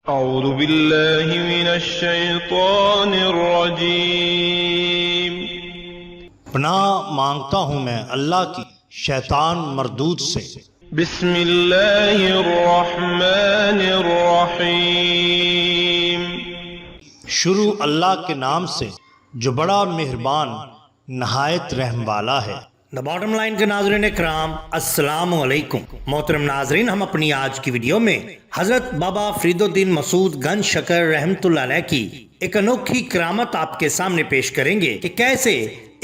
اعوذ باللہ من الشیطان الرجیم۔ پناہ مانگتا ہوں میں اللہ کی شیطان مردود سے۔ بسم اللہ الرحمن الرحیم۔ شروع اللہ کے نام سے جو بڑا مہربان نہایت رحم والا ہے۔ دا باٹم لائن کے ناظرین اکرام، السلام علیکم۔ محترم ناظرین، ہم اپنی آج کی ویڈیو میں حضرت بابا فرید الدین مسعود گنج شکر رحمت اللہ علیہ کی ایک انوکھی کرامت آپ کے سامنے پیش کریں گے کہ کیسے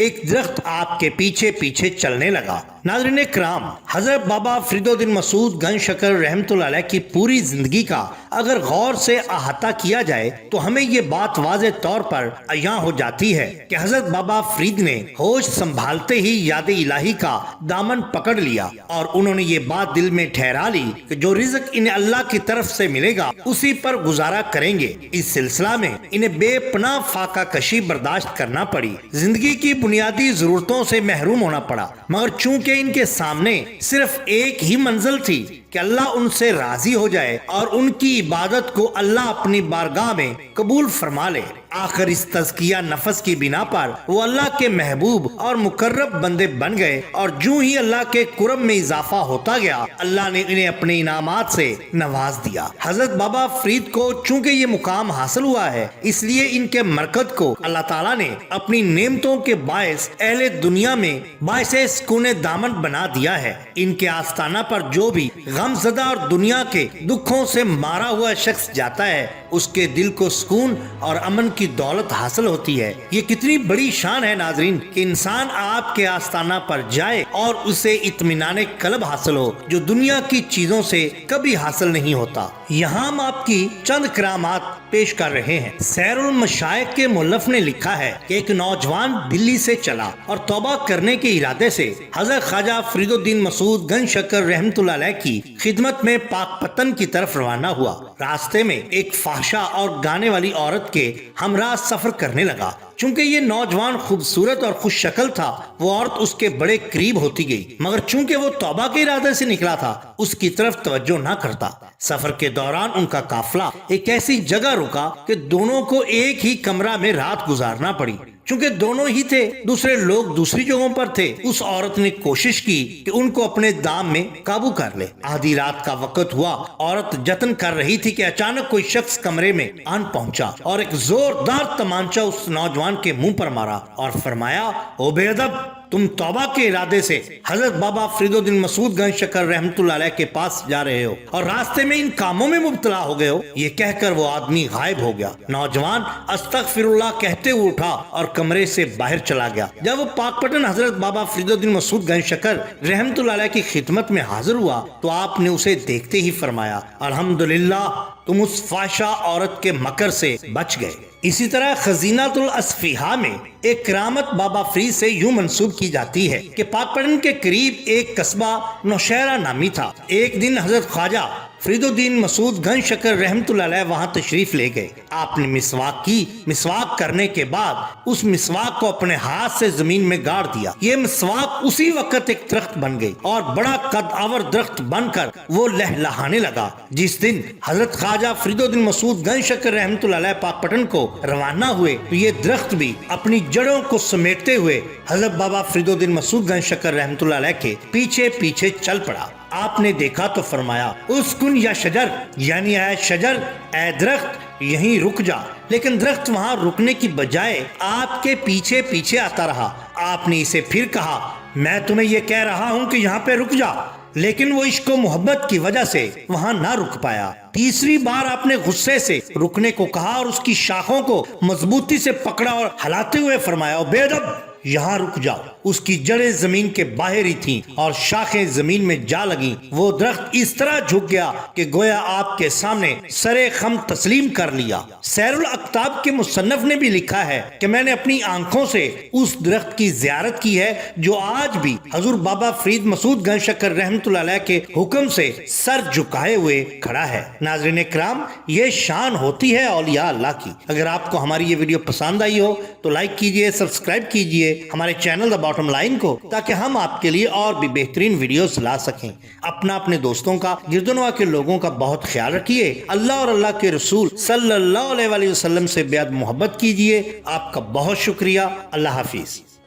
ایک درخت آپ کے پیچھے پیچھے چلنے لگا۔ ناظرین کرام، حضرت بابا فرید الدین مسعود گنج شکر رحمت اللہ علیہ کی پوری زندگی کا اگر غور سے احاطہ کیا جائے تو ہمیں یہ بات واضح طور پر عیاں ہو جاتی ہے کہ حضرت بابا فرید نے ہوش سنبھالتے ہی یاد الہی کا دامن پکڑ لیا اور انہوں نے یہ بات دل میں ٹھہرا لی کہ جو رزق انہیں اللہ کی طرف سے ملے گا اسی پر گزارا کریں گے۔ اس سلسلہ میں انہیں بے پناہ فاقہ کشی برداشت کرنا پڑی، زندگی کی بنیادی ضرورتوں سے محروم ہونا پڑا، مگر چونکہ ان کے سامنے صرف ایک ہی منزل تھی کہ اللہ ان سے راضی ہو جائے اور ان کی عبادت کو اللہ اپنی بارگاہ میں قبول فرما لے۔ آخر اس تزکیہ نفس کی بنا پر وہ اللہ کے محبوب اور مقرب بندے بن گئے، اور جو ہی اللہ کے قرب میں اضافہ ہوتا گیا اللہ نے انہیں اپنے انعامات سے نواز دیا۔ حضرت بابا فرید کو چونکہ یہ مقام حاصل ہوا ہے، اس لیے ان کے مرکز کو اللہ تعالیٰ نے اپنی نعمتوں کے باعث اہل دنیا میں باعث سکون دامن بنا دیا ہے۔ ان کے آستانہ پر جو بھی غم زدہ اور دنیا کے دکھوں سے مارا ہوا شخص جاتا ہے اس کے دل کو سکون اور امن کی دولت حاصل ہوتی ہے۔ یہ کتنی بڑی شان ہے ناظرین کہ انسان آپ کے آستانہ پر جائے اور اسے اطمینان قلب حاصل ہو جو دنیا کی چیزوں سے کبھی حاصل نہیں ہوتا۔ یہاں ہم آپ کی چند کرامات پیش کر رہے ہیں۔ سیر المشائخ کے مؤلف نے لکھا ہے کہ ایک نوجوان دلی سے چلا اور توبہ کرنے کے ارادے سے حضرت خواجہ فرید الدین مسعود گنج شکر رحمت اللہ علیہ کی خدمت میں پاک پتن کی طرف روانہ ہوا۔ راستے میں ایک فحشا اور گانے والی عورت کے ہمراہ سفر کرنے لگا۔ چونکہ یہ نوجوان خوبصورت اور خوش شکل تھا، وہ عورت اس کے بڑے قریب ہوتی گئی، مگر چونکہ وہ توبہ کے ارادے سے نکلا تھا اس کی طرف توجہ نہ کرتا۔ سفر کے دوران ان کا قافلہ ایک ایسی جگہ رکا کہ دونوں کو ایک ہی کمرہ میں رات گزارنا پڑی۔ چونکہ دونوں ہی تھے، دوسرے لوگ دوسری جگہوں پر تھے، اس عورت نے کوشش کی کہ ان کو اپنے دام میں قابو کر لے۔ آدھی رات کا وقت ہوا، عورت جتن کر رہی تھی کہ اچانک کوئی شخص کمرے میں آن پہنچا اور ایک زوردار تمانچہ اس نوجوان کے منہ پر مارا اور فرمایا، او بے ادب، تم توبہ کے ارادے سے حضرت بابا فرید الدین مسعود گنج شکر رحمت اللہ علیہ کے پاس جا رہے ہو اور راستے میں ان کاموں میں مبتلا ہو گئے ہو۔ یہ کہہ کر وہ آدمی غائب ہو گیا۔ نوجوان استغفر اللہ کہتے ہوئے اٹھا اور کمرے سے باہر چلا گیا۔ جب وہ پاک پٹن حضرت بابا فرید الدین مسعود گنج شکر رحمت اللہ علیہ کی خدمت میں حاضر ہوا تو آپ نے اسے دیکھتے ہی فرمایا، الحمدللہ، تم اس فحشا عورت کے مکر سے بچ گئے۔ اسی طرح خزینۃ الاصفیاء میں ایک کرامت بابا فرید سے یوں منسوب کی جاتی ہے کہ پاک پٹن کے قریب ایک قصبہ نوشہرہ نامی تھا۔ ایک دن حضرت خواجہ فرید الدین مسعود گنج شکر رحمت اللہ علیہ وہاں تشریف لے گئے۔ آپ نے مسواک کی، مسواک کرنے کے بعد اس مسواک کو اپنے ہاتھ سے زمین میں گاڑ دیا۔ یہ مسواک اسی وقت ایک درخت بن گئی اور بڑا قد آور درخت بن کر وہ لہلہانے لگا۔ جس دن حضرت خواجہ فرید الدین مسعود گنج شکر رحمت اللہ علیہ پاک پٹن کو روانہ ہوئے تو یہ درخت بھی اپنی جڑوں کو سمیٹتے ہوئے حضرت بابا فرید الدین مسعود گنج شکر رحمت اللہ علیہ کے پیچھے پیچھے چل پڑا۔ آپ نے دیکھا تو فرمایا، اسکن یا شجر، یعنی اے شجر، اے درخت، یہیں رک جا۔ لیکن درخت وہاں رکنے کی بجائے آپ کے پیچھے پیچھے آتا رہا۔ آپ نے اسے پھر کہا، میں تمہیں یہ کہہ رہا ہوں کہ یہاں پہ رک جا، لیکن وہ عشق و محبت کی وجہ سے وہاں نہ رک پایا۔ تیسری بار آپ نے غصے سے رکنے کو کہا اور اس کی شاخوں کو مضبوطی سے پکڑا اور ہلاتے ہوئے فرمایا، بے ادب، یہاں رک جاؤ۔ اس کی جڑیں زمین کے باہر ہی تھیں اور شاخیں زمین میں جا لگیں۔ وہ درخت اس طرح جھک گیا کہ گویا آپ کے سامنے سرے خم تسلیم کر لیا۔ سیر الاقطاب کے مصنف نے بھی لکھا ہے کہ میں نے اپنی آنکھوں سے اس درخت کی زیارت کی ہے جو آج بھی حضور بابا فرید مسعود گنج شکر رحمت اللہ علیہ کے حکم سے سر جھکائے ہوئے کھڑا ہے۔ ناظرین کرام، یہ شان ہوتی ہے اولیاء اللہ کی۔ اگر آپ کو ہماری یہ ویڈیو پسند آئی ہو تو لائک کیجئے، سبسکرائب کیجئے، ہمارے channel the bottom bottom line کو، تاکہ ہم آپ کے لیے اور بھی بہترین ویڈیوز لا سکیں۔ اپنے دوستوں کا، گردنوا کے لوگوں کا بہت خیال رکھیے۔ اللہ اور اللہ کے رسول صلی اللہ علیہ وسلم سے بیعت محبت کیجیے۔ آپ کا بہت شکریہ۔ اللہ حافظ۔